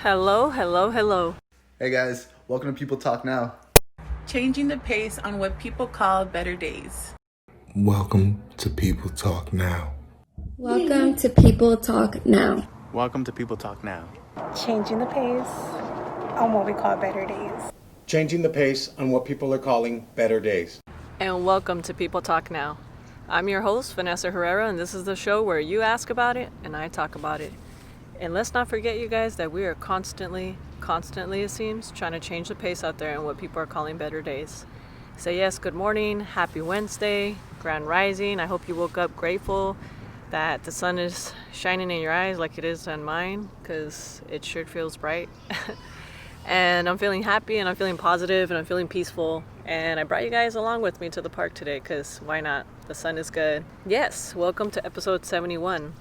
Hello, hello, hello. Hey guys, welcome to People Talk Now. Changing the pace on what people call better days. Welcome to People Talk Now. Welcome to People Talk Now. Welcome to People Talk Now. Changing the pace on what we call better days. Changing the pace on what people are calling better days. And welcome to People Talk Now. I'm your host, Vanessa Herrera, and this is the show where you ask about it and I talk about it. And let's not forget, you guys, that we are constantly, it seems, trying to change the pace out there in what people are calling better days. So yes, good morning, happy Wednesday, grand rising. I hope you woke up grateful that the sun is shining in your eyes like it is on mine, because it sure feels bright. And I'm feeling happy, and I'm feeling positive, and I'm feeling peaceful. And I brought you guys along with me to the park today, because why not? The sun is good. Yes, welcome to episode 71.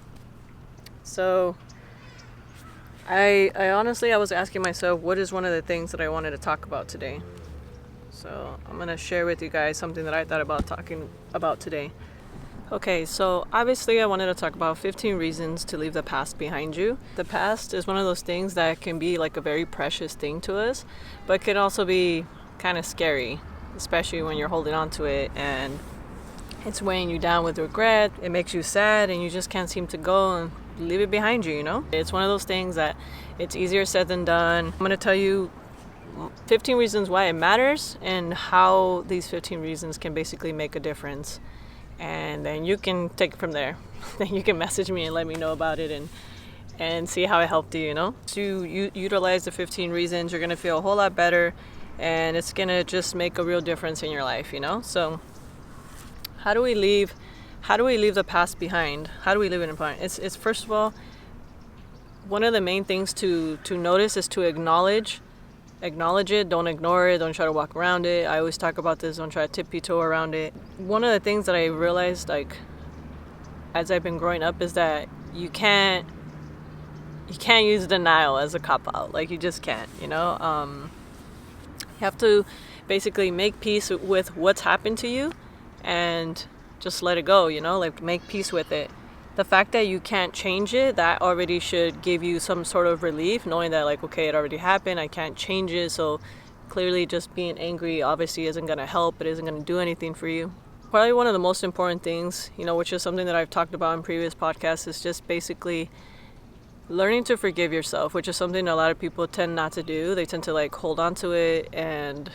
So I honestly was asking myself, what is one of the things that I wanted to talk about today? So I'm going to share with you guys something that I thought about talking about today. Okay, so obviously I wanted to talk about 15 reasons to leave the past behind you. The past is one of those things that can be like a very precious thing to us, but can also be kind of scary, especially when you're holding on to it and it's weighing you down with regret. It makes you sad and you just can't seem to go and leave it behind you, you know? It's one of those things that it's easier said than done. I'm going to tell you 15 reasons why it matters and how these 15 reasons can basically make a difference. And then you can take it from there. Then you can message me and let me know about it and see how it helped you, you know? So you utilize the 15 reasons, you're going to feel a whole lot better, and it's going to just make a real difference in your life, you know? So how do we leave the past behind? How do we leave it behind? It's first of all, one of the main things to notice is to acknowledge it. Don't ignore it. Don't try to walk around it. I always talk about this. Don't try to tippy-toe around it. One of the things that I realized, like, as I've been growing up, is that you can't use denial as a cop-out. Like, you just can't, you know? You have to basically make peace with what's happened to you and just let it go, you know? Like, make peace with it. The fact that you can't change it, that already should give you some sort of relief, knowing that, like, okay, it already happened, I can't change it, so clearly just being angry obviously isn't going to help, it isn't going to do anything for you. Probably one of the most important things, you know, which is something that I've talked about in previous podcasts, is just basically learning to forgive yourself, which is something a lot of people tend not to do. They tend to, like, hold on to it and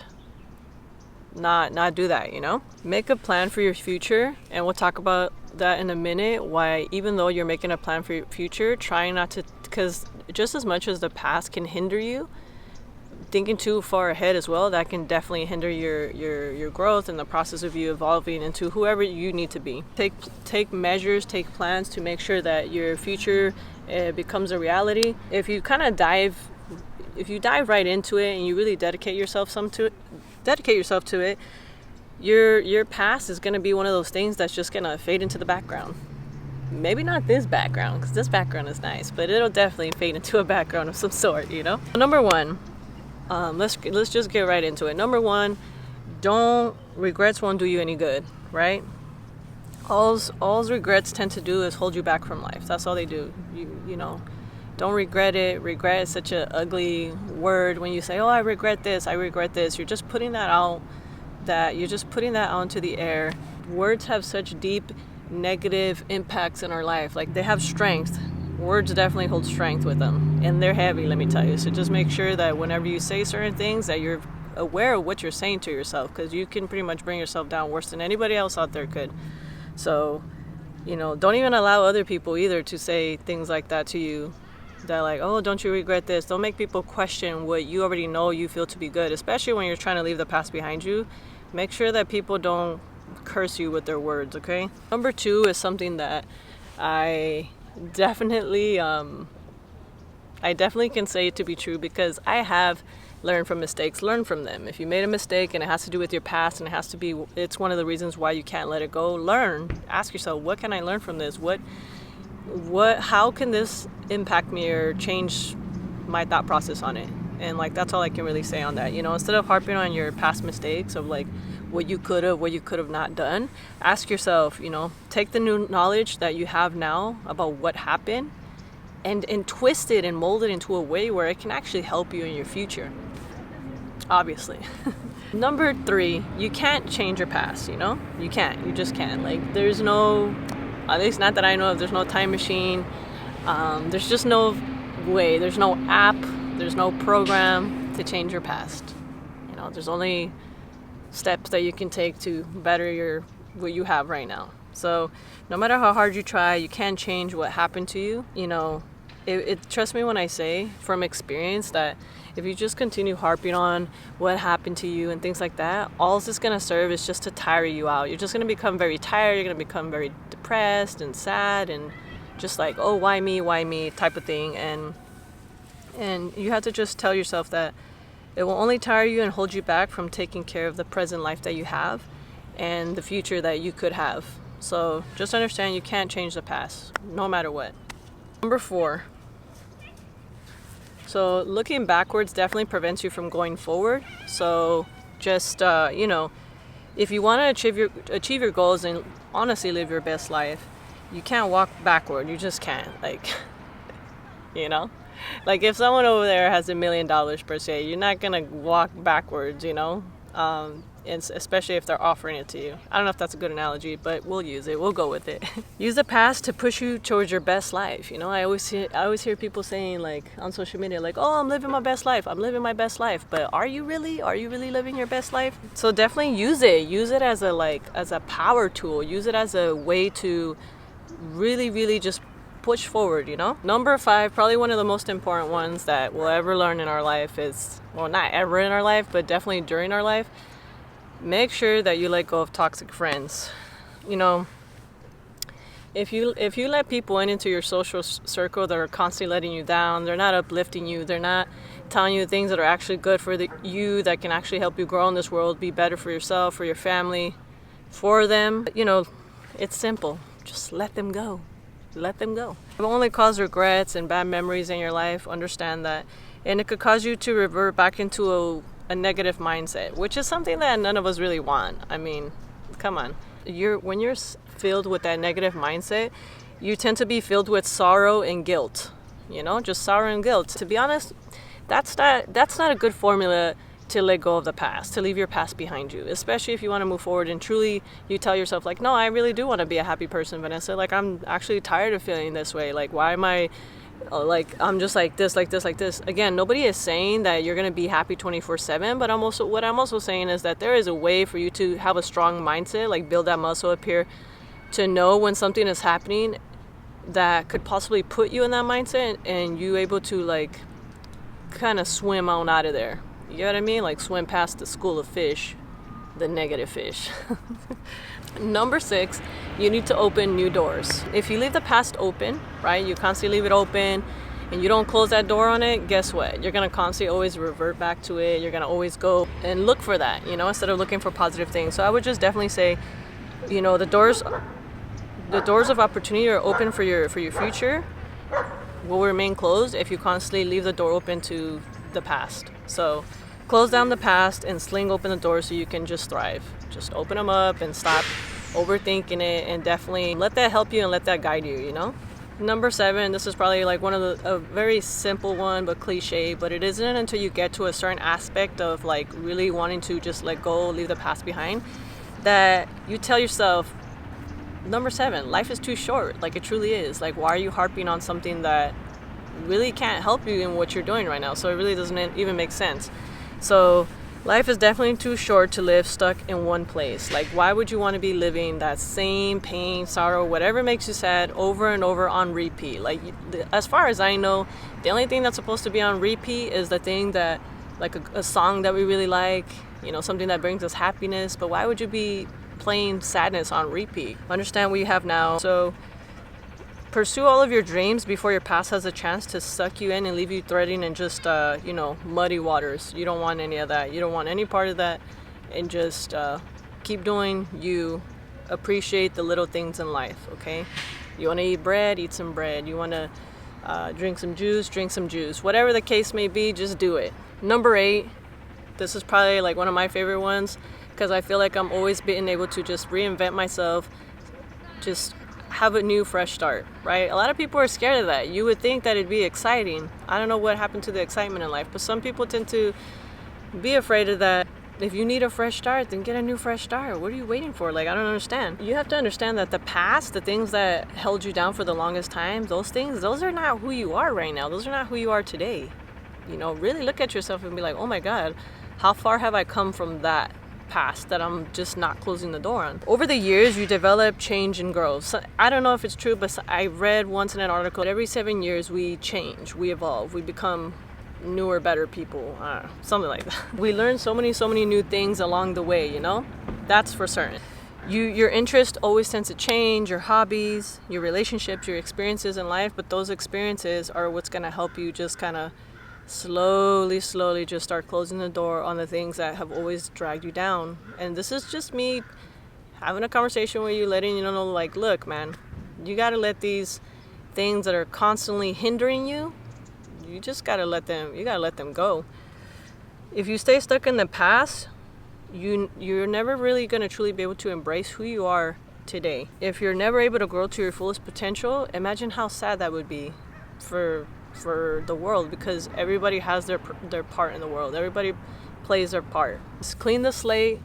not do that, you know? Make a plan for your future, and we'll talk about that in a minute, why even though you're making a plan for your future, trying not to, because just as much as the past can hinder you, thinking too far ahead as well, that can definitely hinder your growth and the process of you evolving into whoever you need to be. Take measures, take plans to make sure that your future becomes a reality. If you dive right into it and you really dedicate yourself to it, your past is going to be one of those things that's just going to fade into the background. Maybe not this background, because this background is nice, but it'll definitely fade into a background of some sort, you know? Number one, let's just get right into it. Number one, regrets won't do you any good, right? All regrets tend to do is hold you back from life. That's all they do. You know, don't regret it. Regret is such an ugly word. When you say, oh, I regret this, you're just putting that out. You're just putting that out into the air. Words have such deep negative impacts in our life. Like, they have strength. Words definitely hold strength with them, and they're heavy, let me tell you. So just make sure that whenever you say certain things, that you're aware of what you're saying to yourself, because you can pretty much bring yourself down worse than anybody else out there could. So, you know, don't even allow other people either to say things like that to you. That, like, oh, don't you regret this? Don't make people question what you already know you feel to be good, especially when you're trying to leave the past behind you. Make sure that people don't curse you with their words, okay? Number two is something that I definitely can say to be true, because I have learned from mistakes. Learn from them. If you made a mistake and it has to do with your past, and it's one of the reasons why you can't let it go, learn. Ask yourself, what can I learn from this? How can this impact me or change my thought process on it? And, like, that's all I can really say on that. You know, instead of harping on your past mistakes of, like, what you could have not done, ask yourself, you know, take the new knowledge that you have now about what happened and twist it and mold it into a way where it can actually help you in your future. Obviously. Number 3, you can't change your past, you know? You can't. You just can't. Like, there's no, at least not that I know of, there's no time machine. There's just no way. There's no app. There's no program to change your past. You know, there's only steps that you can take to better what you have right now. So no matter how hard you try, you can't change what happened to you. You know, trust me when I say from experience that if you just continue harping on what happened to you and things like that, all it's just going to serve is just to tire you out. You're just going to become very tired. You're going to become very depressed and sad and just like, oh, why me type of thing. And you have to just tell yourself that it will only tire you and hold you back from taking care of the present life that you have and the future that you could have. So just understand you can't change the past, no matter what. Number 4. So looking backwards definitely prevents you from going forward. So just, you know, if you want to achieve your goals and honestly live your best life, you can't walk backward. You just can't. Like, you know? Like if someone over there has $1 million per se, you're not going to walk backwards, you know? And especially if they're offering it to you. I don't know if that's a good analogy, but we'll use it. We'll go with it. Use the past to push you towards your best life. You know, I always hear people saying like on social media, like, "Oh, I'm living my best life. I'm living my best life." But are you really? Are you really living your best life? So definitely use it. Use it as a power tool. Use it as a way to really just push forward, you know? Number 5, probably one of the most important ones that we'll ever learn in our life is, well, not ever in our life, but definitely during our life. Make sure that you let go of toxic friends. You know, if you let people into your social circle that are constantly letting you down, they're not uplifting you, they're not telling you things that are actually good for you, that can actually help you grow in this world, be better for yourself, for your family, for them, you know, it's simple. Just let them go. Let them go. It will only cause regrets and bad memories in your life. Understand that. And it could cause you to revert back into a negative mindset, which is something that none of us really want. I mean, come on. When you're filled with that negative mindset, you tend to be filled with sorrow and guilt. You know, just sorrow and guilt. To be honest, that's not a good formula to let go of the past, to leave your past behind you, especially if you want to move forward and truly you tell yourself like, no, I really do want to be a happy person, Vanessa. Like, I'm actually tired of feeling this way. Like, why am I like, I'm just like this. Again, nobody is saying that you're going to be happy 24/7, but what I'm also saying is that there is a way for you to have a strong mindset, like build that muscle up here to know when something is happening that could possibly put you in that mindset and you able to like kind of swim on out of there. You know what I mean? Like swim past the school of fish, the negative fish. Number 6, you need to open new doors. If you leave the past open, right, you constantly leave it open and you don't close that door on it, guess what? You're going to constantly always revert back to it. You're going to always go and look for that, you know, instead of looking for positive things. So I would just definitely say, you know, the doors of opportunity are open for your future will remain closed if you constantly leave the door open to the past. So close down the past and sling open the doors so you can just thrive. Just open them up and stop overthinking it and definitely let that help you and let that guide you, you know? Number 7, this is probably like a very simple one but cliche, but it isn't until you get to a certain aspect of like really wanting to just let go, leave the past behind, that you tell yourself, number 7, life is too short. Like, it truly is. Like, why are you harping on something that really can't help you in what you're doing right now? So it really doesn't even make sense. So life is definitely too short to live stuck in one place. Like, why would you want to be living that same pain, sorrow, whatever makes you sad over and over on repeat? Like, as far as I know, the only thing that's supposed to be on repeat is the thing that, like a song that we really like, you know, something that brings us happiness. But why would you be playing sadness on repeat? Understand what you have now. So pursue all of your dreams before your past has a chance to suck you in and leave you threading in just, you know, muddy waters. You don't want any of that. You don't want any part of that. And just keep doing you. Appreciate the little things in life, okay? You want to eat bread, eat some bread. You want to drink some juice. Whatever the case may be, just do it. Number 8, this is probably like one of my favorite ones because I feel like I'm always being able to just reinvent myself, just have a new fresh start, right? A lot of people are scared of that. You would think that it'd be exciting. I don't know what happened to the excitement in life, but some people tend to be afraid of that. If you need a fresh start, then get a new fresh start. What are you waiting for? Like, I don't understand. You have to understand that the past, the things that held you down for the longest time, those are not who you are right now. Those are not who you are today. You know, really look at yourself and be like, oh my God, how far have I come from that past that I'm just not closing the door on? Over the years, you develop, change, and grow. So, I don't know if it's true, but I read once in an article, every 7 years we change, we evolve, we become newer, better people, something like that. We learn so many new things along the way, you know? That's for certain. Your interest always tends to change, your hobbies, your relationships, your experiences in life, but those experiences are what's going to help you just kind of slowly just start closing the door on the things that have always dragged you down. And this is just me having a conversation with you, letting you know, like, look, man, you got to let these things that are constantly hindering you, you just gotta let them go. If you stay stuck in the past, you're never really gonna truly be able to embrace who you are today. If you're never able to grow to your fullest potential, imagine how sad that would be for the world, because everybody has their part in the world. Everybody plays their part. Just clean the slate,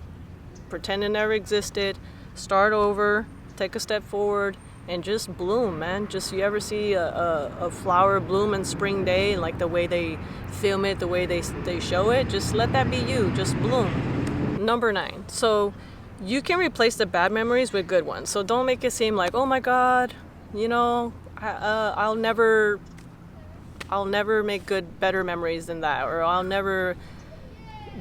pretend it never existed, start over, take a step forward, and just bloom, man. Just, you ever see a flower bloom in spring day, like the way they film it, the way they show it? Just let that be you. Just bloom. Number 9. So you can replace the bad memories with good ones. So don't make it seem like, oh my God, you know, I'll never make better memories than that, or I'll never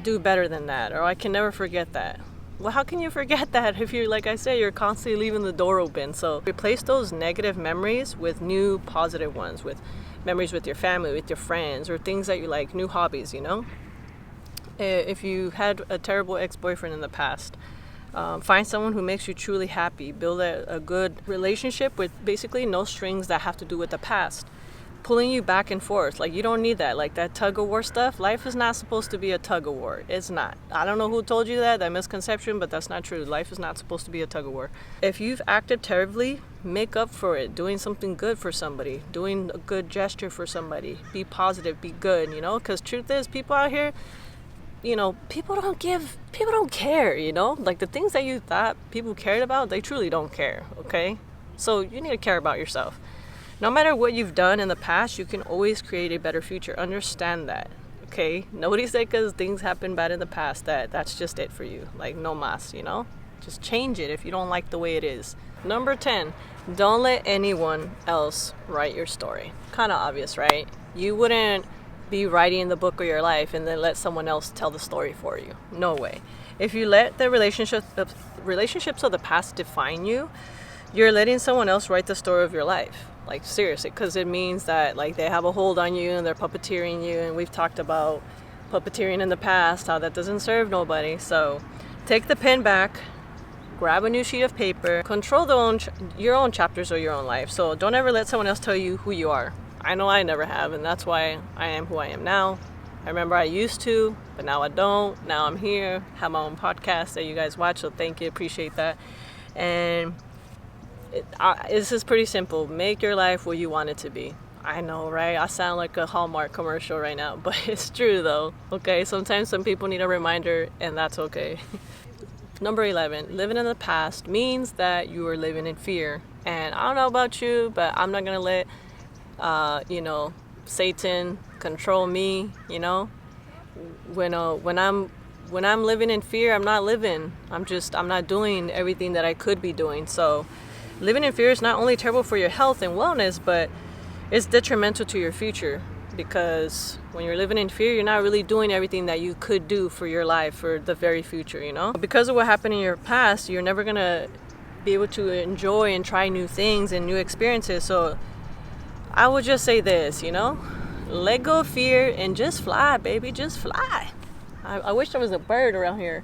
do better than that, or I can never forget that. Well, how can you forget that if you're, like I say, you're constantly leaving the door open? So replace those negative memories with new positive ones, with memories with your family, with your friends, or things that you like, new hobbies, you know? If you had a terrible ex-boyfriend in the past, find someone who makes you truly happy. Build a good relationship with basically no strings that have to do with the past. Pulling you back and forth. Like, you don't need that. Like that tug of war stuff. Life is not supposed to be a tug of war. It's not. I don't know who told you that misconception, but that's not true. Life is not supposed to be a tug of war. If you've acted terribly, make up for it. Doing something good for somebody. Doing a good gesture for somebody. Be positive. Be good, you know? Because truth is, people out here, you know, people don't care, you know? Like, the things that you thought people cared about, they truly don't care, okay? So you need to care about yourself. No matter what you've done in the past, you can always create a better future. Understand that, okay? Nobody said because things happened bad in the past that's just it for you. Like, no mas, you know? Just change it if you don't like the way it is. Number 10, don't let anyone else write your story. Kind of obvious, right? You wouldn't be writing the book of your life and then let someone else tell the story for you. No way. If you let the relationships of the past define you, you're letting someone else write the story of your life. Like, seriously, because it means that, like, they have a hold on you and they're puppeteering you, and we've talked about puppeteering in the past, how that doesn't serve nobody. So take the pen back, grab a new sheet of paper, control your own chapters of your own life. So don't ever let someone else tell you who you are. I know I never have, and that's why I am who I am now. I remember I used to, but now I don't. Now I'm here, have my own podcast that you guys watch, so thank you, appreciate that. And this is pretty simple. Make your life what you want it to be. I know, right? I sound like a Hallmark commercial right now, but it's true though, okay? Sometimes some people need a reminder, and that's okay. Number 11, living in the past means that you are living in fear. And I don't know about you, but I'm not going to let, Satan control me, you know? When I'm living in fear, I'm not living. I'm not doing everything that I could be doing. So living in fear is not only terrible for your health and wellness, but it's detrimental to your future, because when you're living in fear, you're not really doing everything that you could do for your life, for the very future, you know? Because of what happened in your past, you're never going to be able to enjoy and try new things and new experiences. So I would just say this, you know? Let go of fear and just fly, baby. Just fly. I wish there was a bird around here,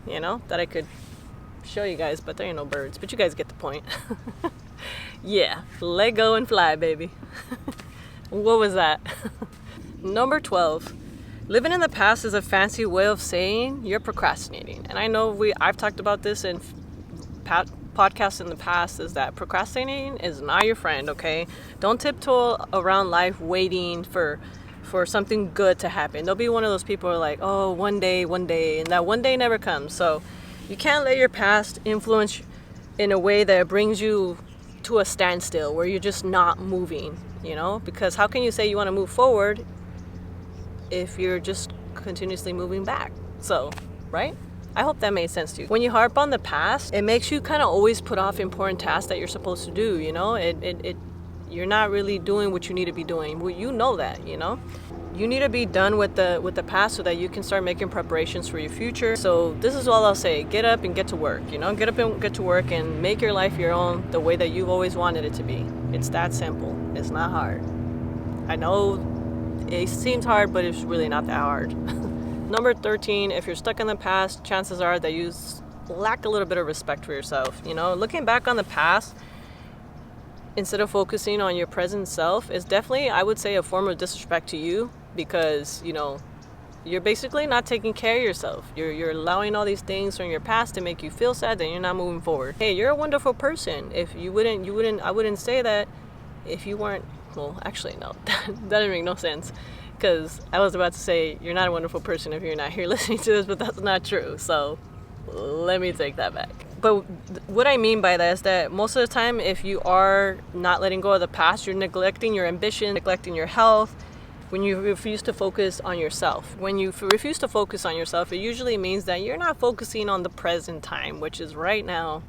you know, that I could show you guys, but there ain't no birds. But you guys get the point. Yeah, let go and fly, baby. What was that? Number 12. Living in the past is a fancy way of saying you're procrastinating. And I know I've talked about this in podcasts in the past is that procrastinating is not your friend, okay? Don't tiptoe around life waiting for something good to happen. Don't be one of those people who are like, oh, one day, and that one day never comes. So you can't let your past influence in a way that brings you to a standstill where you're just not moving, you know? Because how can you say you want to move forward if you're just continuously moving back? So, right? I hope that made sense to you. When you harp on the past, it makes you kind of always put off important tasks that you're supposed to do, you know? You're not really doing what you need to be doing. Well, you know that, you know? You need to be done with the past so that you can start making preparations for your future. So this is all I'll say. Get up and get to work, you know? Get up and get to work and make your life your own the way that you've always wanted it to be. It's that simple. It's not hard. I know it seems hard, but it's really not that hard. Number 13, if you're stuck in the past, chances are that you lack a little bit of respect for yourself. You know, looking back on the past, instead of focusing on your present self is definitely, I would say, a form of disrespect to you, because, you know, you're basically not taking care of yourself. You're allowing all these things from your past to make you feel sad that you're not moving forward. Hey, you're a wonderful person. If I wouldn't say that if you weren't, well, actually, no, that doesn't make no sense, because I was about to say you're not a wonderful person if you're not here listening to this, but that's not true. So let me take that back. But what I mean by that is that most of the time, if you are not letting go of the past, you're neglecting your ambition, neglecting your health, when you refuse to focus on yourself. When you refuse to focus on yourself, it usually means that you're not focusing on the present time, which is right now.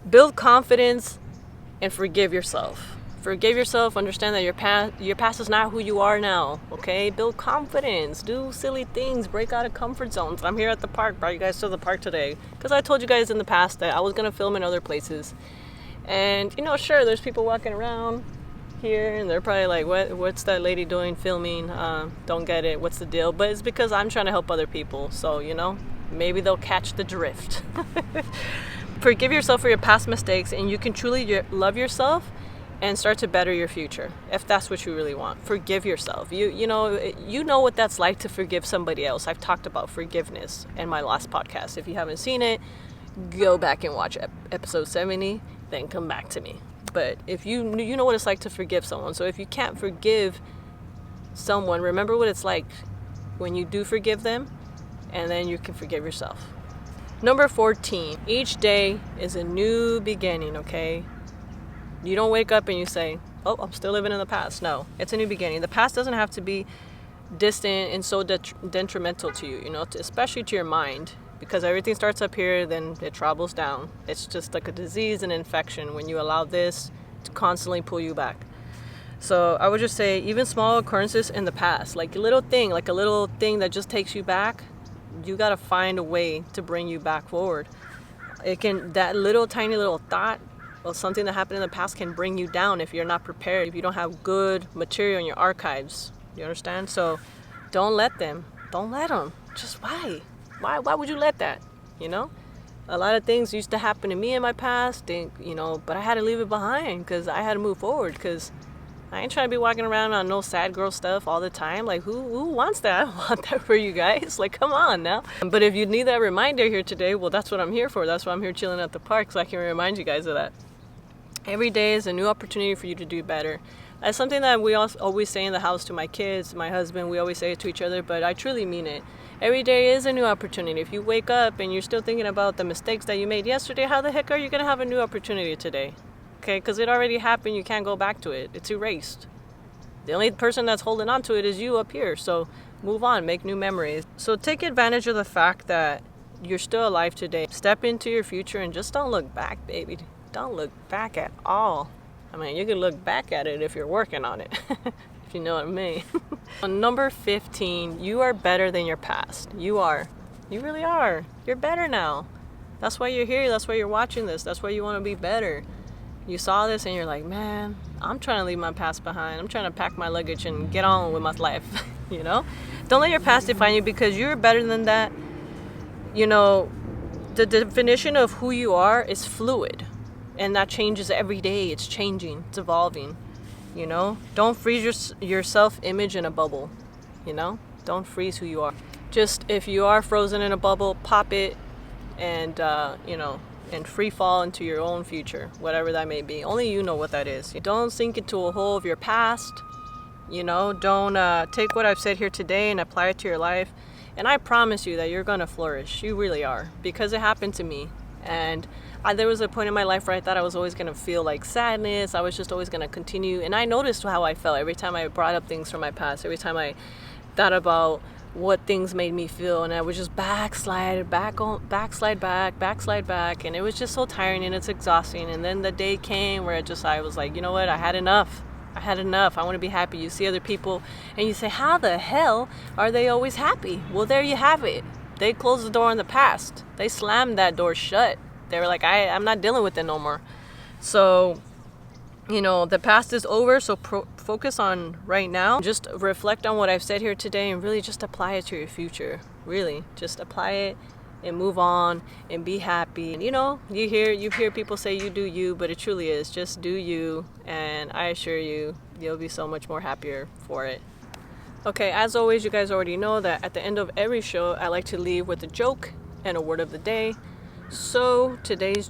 Build confidence and forgive yourself. Forgive yourself. Understand that your past is not who you are now, okay? Build confidence. Do silly things. Break out of comfort zones. I'm here at the park. Brought you guys to the park today because I told you guys in the past that I was going to film in other places. And, you know, sure, there's people walking around here and they're probably like, what's that lady doing filming? Don't get it. What's the deal? But it's because I'm trying to help other people. So, you know, maybe they'll catch the drift. Forgive yourself for your past mistakes, and you can truly love yourself and start to better your future if that's what you really want. Forgive yourself. You know what that's like to forgive somebody else. I've talked about forgiveness in my last podcast. If you haven't seen it, go back and watch episode 70, then come back to me. But if you know what it's like to forgive someone. So if you can't forgive someone, remember what it's like when you do forgive them, and then you can forgive yourself. Number 14, each day is a new beginning, okay? You don't wake up and you say, oh, I'm still living in the past. No, it's a new beginning. The past doesn't have to be distant and so detrimental to you, you know, especially to your mind, because everything starts up here, then it travels down. It's just like a disease and infection when you allow this to constantly pull you back. So I would just say, even small occurrences in the past, like a little thing that just takes you back, you got to find a way to bring you back forward. That little tiny little thought or something that happened in the past can bring you down if you're not prepared, if you don't have good material in your archives. You understand? So don't let them. Just why would you let that? You know, a lot of things used to happen to me in my past, but I had to leave it behind because I had to move forward, because I ain't trying to be walking around on no sad girl stuff all the time. Like, who wants that? I want that for you guys. Like, come on now. But if you need that reminder here today, well, that's what I'm here for. That's why I'm here chilling at the park, so I can remind you guys of that. Every day is a new opportunity for you to do better. That's something that we always say in the house to my kids, my husband. We always say it to each other, but I truly mean it. Every day is a new opportunity. If you wake up and you're still thinking about the mistakes that you made yesterday, how the heck are you going to have a new opportunity today? Okay, because it already happened. You can't go back to it. It's erased. The only person that's holding on to it is you up here. So move on, make new memories. So take advantage of the fact that you're still alive today. Step into your future and just don't look back, baby. Don't look back at all. I mean, you can look back at it if you're working on it, if you know what I mean. Number 15, you are better than your past. You are. You really are. You're better now. That's why you're here. That's why you're watching this. That's why you want to be better. You saw this and you're like, man, I'm trying to leave my past behind. I'm trying to pack my luggage and get on with my life, you know? Don't let your past define you, because you're better than that. You know, the definition of who you are is fluid, and that changes every day. It's changing. It's evolving, you know? Don't freeze your self-image in a bubble, you know? Don't freeze who you are. Just if you are frozen in a bubble, pop it and, and free fall into your own future, whatever that may be. Only you know what that is. Don't sink into a hole of your past. Don't take what I've said here today and apply it to your life. And I promise you that you're going to flourish. You really are. Because it happened to me. And there was a point in my life where I thought I was always going to feel like sadness. I was just always going to continue. And I noticed how I felt every time I brought up things from my past. Every time I thought about what things made me feel. And I would just backslide back. And it was just so tiring and it's exhausting. And then the day came where I was like, you know what? I had enough. I want to be happy. You see other people and you say, how the hell are they always happy? Well, there you have it. They closed the door on the past. They slammed that door shut. They were like, I'm not dealing with it no more. So, the past is over. So focus on right now. Just reflect on what I've said here today and really just apply it to your future. Really, just apply it and move on and be happy. And you hear people say you do you, but it truly is just do you, and I assure you you'll be so much more happier for it. Okay, as always, you guys already know that at the end of every show I like to leave with a joke and a word of the day. So today's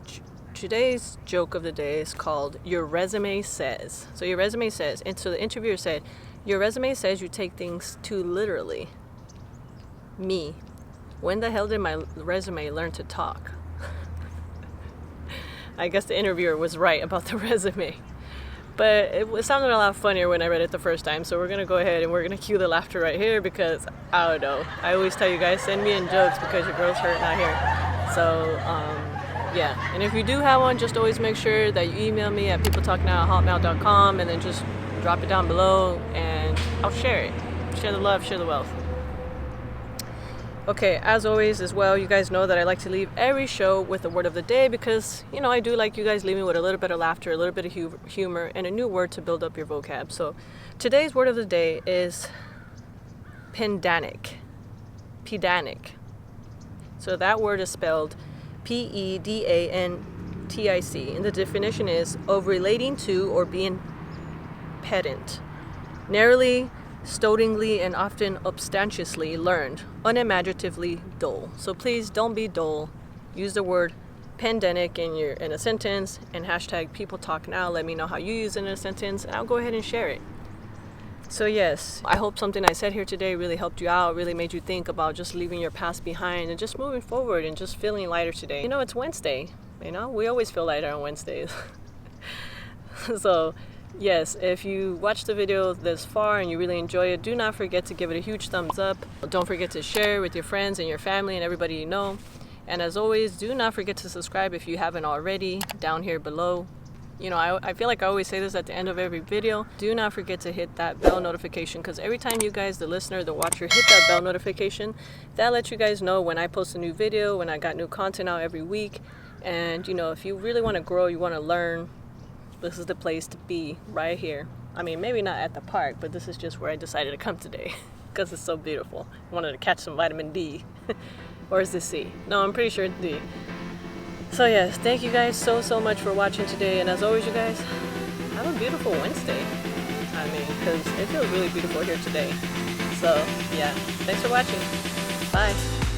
joke of the day is called Your Resume Says. So your resume says, and so the interviewer said, your resume says you take things too literally. Me. When the hell did my resume learn to talk? I guess the interviewer was right about the resume. But it sounded a lot funnier when I read it the first time. So we're going to go ahead and we're going to cue the laughter right here because, I don't know. I always tell you guys, send me in jokes because your girl's hurt, not here. So, yeah. And if you do have one, just always make sure that you email me at peopletalknow@hotmail.com and then just drop it down below and I'll share it. Share the love, share the wealth. Okay, as always as well, you guys know that I like to leave every show with a word of the day because, I do like you guys leaving with a little bit of laughter, a little bit of humor, and a new word to build up your vocab. So today's word of the day is pedantic. Pedantic. So that word is spelled Pedantic. And the definition is of relating to or being pedant. Narrowly, stolidly, and often obstantiously learned, unimaginatively dull. So please don't be dull. Use the word pedantic in a sentence and hashtag people talk now. Let me know how you use it in a sentence and I'll go ahead and share it. So yes, I hope something I said here today really helped you out, really made you think about just leaving your past behind and just moving forward and just feeling lighter today. It's Wednesday. We always feel lighter on Wednesdays. So yes, if you watched the video this far and you really enjoy it, do not forget to give it a huge thumbs up. Don't forget to share with your friends and your family and everybody you know. And as always, do not forget to subscribe if you haven't already down here below. I feel like I always say this at the end of every video. Do not forget to hit that bell notification because every time you guys, the listener, the watcher, hit that bell notification, that lets you guys know when I post a new video, when I got new content out every week. And, if you really want to grow, you want to learn, this is the place to be right here. Maybe not at the park, but this is just where I decided to come today because it's so beautiful. I wanted to catch some vitamin D. Or is this C? No, I'm pretty sure it's D. So yes, thank you guys so much for watching today. And as always, you guys, have a beautiful Wednesday. Because it feels really beautiful here today. So yeah, thanks for watching. Bye.